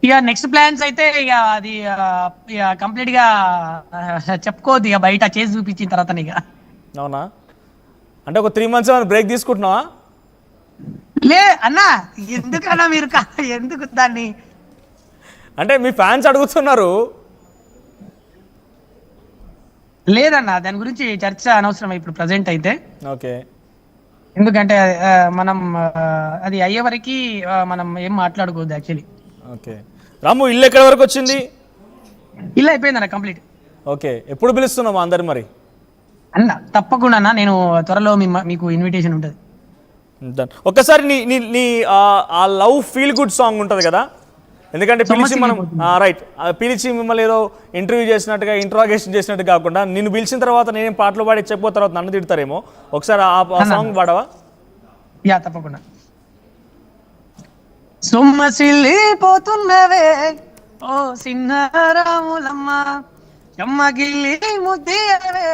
ఇక next plans అయితే ఇక అది ఇక కంప్లీట్ గా చెప్పుకోవద్దు ఇక బయట చేసి చూపించిన తర్వాత ఇక. అవునా? అంటే ఒక 3 months ఏమైనా బ్రేక్ తీసుకుంటున్నావా? లే అన్నా, ఎందుకన్నా మీరు ఎందుకు దాన్ని? అంటే మీ ఫ్యాన్స్ అడుగుతున్నారు. లేదన్నా, దాని గురించి చర్చ అనవసరం ఇప్పుడు ప్రజెంట్ అయితే. ఓకే. ఎందుకంటే మనం అది అయ్యే వరకు మనం ఏం మాట్లాడుకోవద్దు యాక్చువల్లీ. ఓకే. రాము, ఇల్లు ఎక్కడి వరకు వచ్చింది? ఇలా అయిపోయిందన్న కంప్లీట్. ఓకే. ఎప్పుడు పిలుస్తున్నాము అందరు మరి? అన్న తప్పకుండా అన్న, నేను త్వరలో మీకు ఇన్విటేషన్ ఉంటుంది. ఒక్కసారి నీ నీ నీ ఆ లవ్ ఫీల్ గుడ్ సాంగ్ ఉంటుంది కదా, ఎందుకంటే పిలిచి మనం రైట్ పిలిచి మిమ్మల్ని ఏదో ఇంటర్వ్యూ చేసినట్టుగా ఇంట్రాగేషన్ చేసినట్టు కాకుండా నిన్ను పిలిచిన తర్వాత నేనేం పాటలు పాడి చెప్పిన తర్వాత నన్ను తిడతారేమో, ఒకసారి ఆ సాంగ్ పాడవా? యా తప్పకుండా. సొమ్మసిల్లిపోతున్నవే ఓ సిన్నారాములమ్మ, చెమ్మగిల్లి ముద్దియవే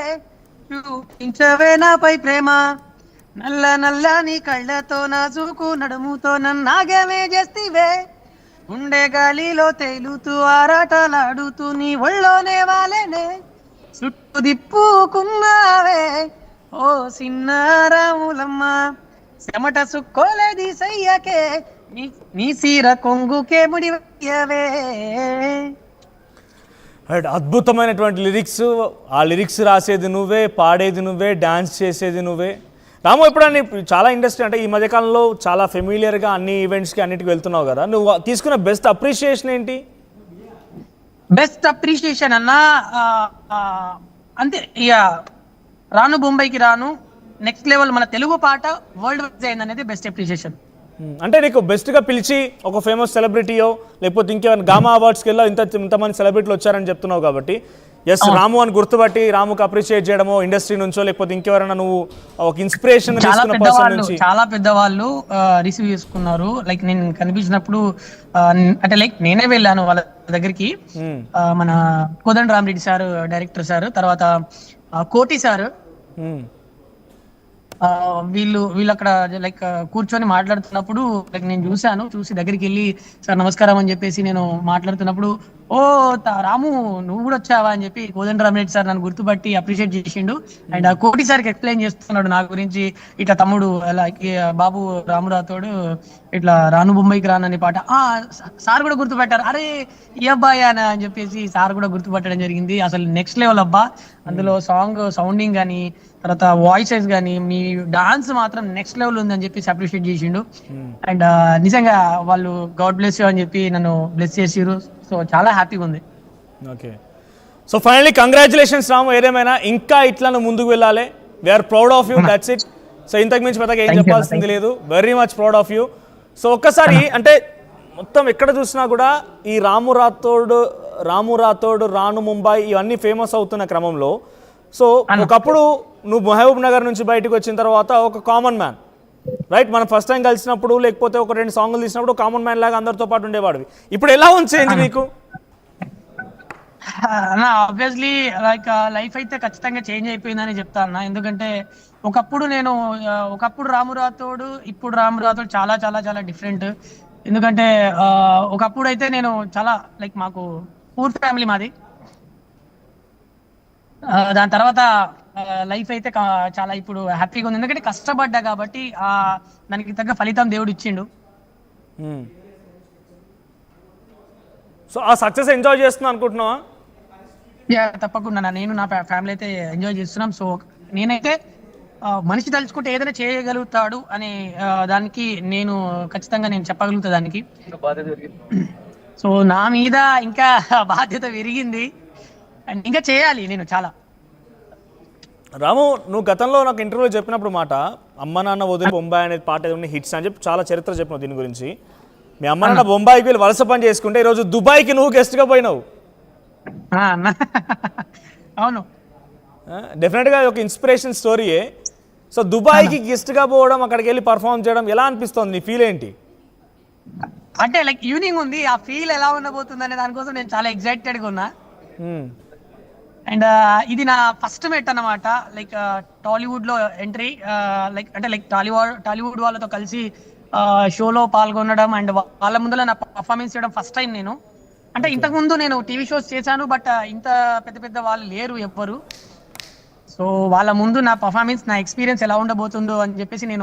చూపించవే నాపై ప్రేమ, నల్ల నల్లని కళ్ళతో నాజుకు నడుముతో నన్నాగమే చేస్తివే, ఉండే గాలిలో తేలుతూ ఆరాటలాడుతూ నీ ఒళ్ళోనే వాలేనే, చుట్టూ దిప్పుకున్నావే ఓ సిన్నారాములమ్మ, చెమట సుక్కోలేది సయ్యకే నీ సీర కొంగుకే ముడివే. అద్భుతమైనటువంటి లిరిక్స్. ఆ లిరిక్స్ రాసేది నువ్వే, పాడేది నువ్వే, డాన్స్ చేసేది నువ్వే. రాము, ఎప్పుడన్నా చాలా ఇండస్ట్రీ అంటే ఈ మధ్యకాలంలో చాలా ఫెమిలియర్గా అన్ని ఈవెంట్స్కి అన్నిటికి వెళ్తున్నావు కదా, నువ్వు తీసుకున్న బెస్ట్ అప్రిషియేషన్ ఏంటి? బెస్ట్ అప్రిషియేషన్ అన్నా అంతే ఇక, రాను బొంబాయికి రాను నెక్స్ట్ లెవెల్ మన తెలుగు పాట వరల్డ్ వైడ్ అయింది అనేది బెస్ట్ అప్రిషియేషన్. అంటే నీకు బెస్ట్గా పిలిచి ఒక ఫేమస్ సెలబ్రిటీయో లేకపోతే ఇంకేమైనా గామా అవార్డ్స్కి వెళ్ళా ఇంతమంది సెలబ్రిటీలు వచ్చారని చెప్తున్నావు కాబట్టి, ఎస్ రాము అని గుర్తుపట్టి రాముకు అప్రిషియేట్ చేయడమో ఇండస్ట్రీ నుంచో లేకపోతే ఇంకెవరైనా నువ్వు ఒక ఇన్స్పిరేషన్ చాలా పెద్దవాళ్ళు రిసీవ్ చేసుకున్నారు. లైక్ నేను కనిపించినప్పుడు అంటే లైక్ నేనే వెళ్ళాను వాళ్ళ దగ్గరికి. మన కోదండ రామరెడ్డి సార్ డైరెక్టర్ సార్, తర్వాత కోటి సార్, వీళ్ళు అక్కడ లైక్ కూర్చొని మాట్లాడుతున్నప్పుడు లైక్ నేను చూసి దగ్గరికి వెళ్ళి సార్ నమస్కారం అని చెప్పేసి నేను మాట్లాడుతున్నప్పుడు, ఓ రాము నువ్వు కూడా వచ్చావా అని చెప్పి కోదండ రామరెడ్డి సార్ నన్ను గుర్తుపట్టి అప్రిషియేట్ చేసిండు. అండ్ కోటి సార్కి ఎక్స్ప్లెయిన్ చేస్తున్నాడు నా గురించి, ఇట్లా తమ్ముడు బాబు రాము రాథోడు ఇట్లా రాను బొంబాయికి రానని పాట సార్ కూడా గుర్తుపెట్టారు. అరే ఈ అబ్బాయి అని చెప్పేసి సార్ కూడా గుర్తుపట్టడం జరిగింది. అసలు నెక్స్ట్ లెవెల్ అబ్బా, అందులో సాంగ్ సౌండింగ్ కానీ తర్వాత వాయిసెస్ కానీ మీ డాన్స్ మాత్రం నెక్స్ట్ లెవెల్ ఉందని చెప్పేసి అప్రిషియేట్ చేసిండు. అండ్ నిజంగా వాళ్ళు గాడ్ బ్లెస్ యూ అని చెప్పి నన్ను బ్లెస్ చేసిరు. సో చాలా హ్యాపీగా ఉంది. Okay. So finally congratulations Ramu. ఏదేమైనా ఇంకా ఇట్లా నువ్వు ముందుకు వెళ్ళాలి. We're proud of you, that's it. So ఇంతకు మించి పెద్దగా ఏం చెప్పాల్సింది లేదు. Very much proud of you. So ఒక్కసారి అంటే మొత్తం ఎక్కడ చూసినా కూడా ఈ రాము రాథోడ్ రాను ముంబై ఇవన్నీ ఫేమస్ అవుతున్న క్రమంలో, సో ఒకప్పుడు నువ్వు మహబూబ్ నగర్ నుంచి బయటకు వచ్చిన తర్వాత ఒక కామన్ మ్యాన్, రైట్? మనం ఫస్ట్ టైం కలిసినప్పుడు లేకపోతే ఒక 2 సాంగ్లు తీసినప్పుడు కామన్ మ్యాన్ లాగా అందరితో పాటు ఉండేవాడివి. ఇప్పుడు ఎలా ఉంది చేంజ్ నీకు? ఆబ్వియస్లీ లైక్ లైఫ్ అయితే ఖచ్చితంగా చేంజ్ అయిపోయిందని చెప్తా అన్న. ఎందుకంటే ఒకప్పుడు రాము రాథోడ్, ఇప్పుడు రాము రాథోడ్ చాలా చాలా చాలా డిఫరెంట్. ఎందుకంటే ఒకప్పుడు అయితే నేను చాలా లైక్ మాకు పూర్ ఫ్యామిలీ మాది. దాని తర్వాత లైఫ్ అయితే చాలా ఇప్పుడు హ్యాపీగా ఉంది. ఎందుకంటే కష్టపడ్డా కాబట్టి దానికి తగ్గ ఫలితం దేవుడు ఇచ్చిండు. సో ఆ సక్సెస్ ఎంజాయ్ చేస్తున్నా అనుకుంటున్నావా? తప్పకుండా నేను నా ఫ్యామిలీ అయితే ఎంజాయ్ చేస్తున్నాం. సో నేనైతే మనిషి తలుచుకుంటే ఏదైనా చేయగలుగుతాడు అనే దానికి నేను ఖచ్చితంగా నేను చెప్పగలుగుతా దానికి. సో నా మీద ఇంకా బాధ్యత పెరిగింది అండ్ ఇంకా చేయాలి నేను చాలా. రాము, నువ్వు గతంలో నాకు ఇంటర్వ్యూలో చెప్పినప్పుడు మాట అమ్మ నాన్న వదిలి బొంబాయి అనేది పాట ఏదో హిట్స్ అని చెప్పి చాలా చరిత్ర చెప్పినావు దీని గురించి. మీ అమ్మ నాన్న బొంబాయికి వెళ్ళి వలస పని చేసుకుంటే ఈరోజు దుబాయ్కి నువ్వు గెస్ట్గా పోయినావు. అవును, డెఫినెట్గా ఒక ఇన్స్పిరేషన్ స్టోరీయే. సో దుబాయ్కి గెస్ట్గా పోవడం, అక్కడికి వెళ్ళి పర్ఫార్మ్ చేయడం ఎలా అనిపిస్తుంది? నీ ఫీల్ ఏంటి? అంటే లైక్ ఈవినింగ్ ఉంది, ఆ ఫీల్ ఎలా ఉండబోతుంది అనే దానికోసం నేను చాలా ఎక్సైటెడ్గా ఉన్నా. అండ్ ఇది నా ఫస్ట్ మెట్ అన్నమాట. లైక్ టాలీవుడ్ లో ఎంట్రీ, లైక్ టాలీవుడ్ వాళ్ళతో కలిసి షోలో పాల్గొనడం అండ్ వాళ్ళ ముందర నా పర్ఫార్మెన్స్ చేయడం ఫస్ట్ టైం నేను. అంటే ఇంతకు ముందు నేను టీవీ షోస్ చేశాను, బట్ ఇంత పెద్ద పెద్ద వాళ్ళు లేరు ఎవ్వరు. సో వాళ్ళ ముందు నా పర్ఫార్మెన్స్, నా ఎక్స్పీరియన్స్ ఎలా ఉండబోతుందో అని చెప్పేసి నేను